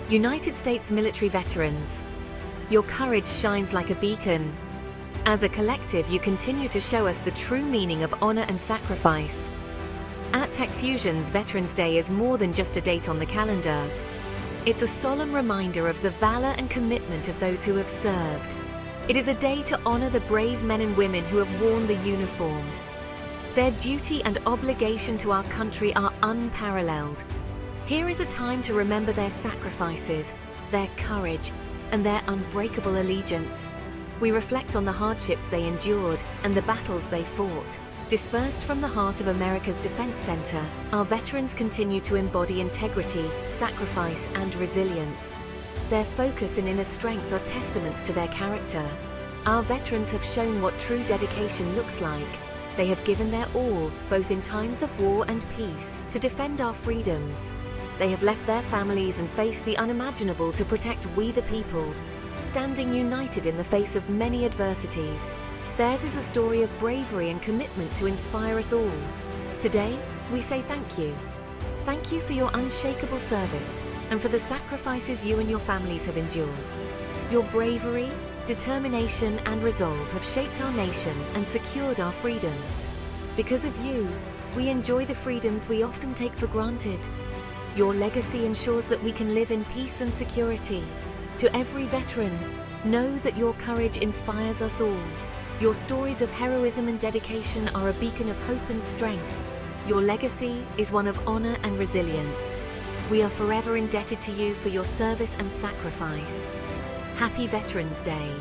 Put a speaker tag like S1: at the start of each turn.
S1: United States military veterans, your courage shines like a beacon. As a collective, you continue to show us the true meaning of honor and sacrifice. At TECfusions, Veterans Day is more than just a date on the calendar. It's a solemn reminder of the valor and commitment of those who have served. It is a day to honor the brave men and women who have worn the uniform. Their duty and obligation to our country are unparalleled. Here is a time to remember their sacrifices, their courage, and their unbreakable allegiance. We reflect on the hardships they endured and the battles they fought. Dispersed from the heart of America's Defense Center, our veterans continue to embody integrity, sacrifice, and resilience. Their focus and inner strength are testaments to their character. Our veterans have shown what true dedication looks like. They have given their all, both in times of war and peace, to defend our freedoms. They have left their families and faced the unimaginable to protect we the people, standing united in the face of many adversities. Theirs is a story of bravery and commitment to inspire us all. Today, we say thank you. Thank you for your unshakable service and for the sacrifices you and your families have endured. Your bravery, determination, and resolve have shaped our nation and secured our freedoms. Because of you, we enjoy the freedoms we often take for granted. Your legacy ensures that we can live in peace and security. To every veteran, know that your courage inspires us all. Your stories of heroism and dedication are a beacon of hope and strength. Your legacy is one of honor and resilience. We are forever indebted to you for your service and sacrifice. Happy Veterans Day.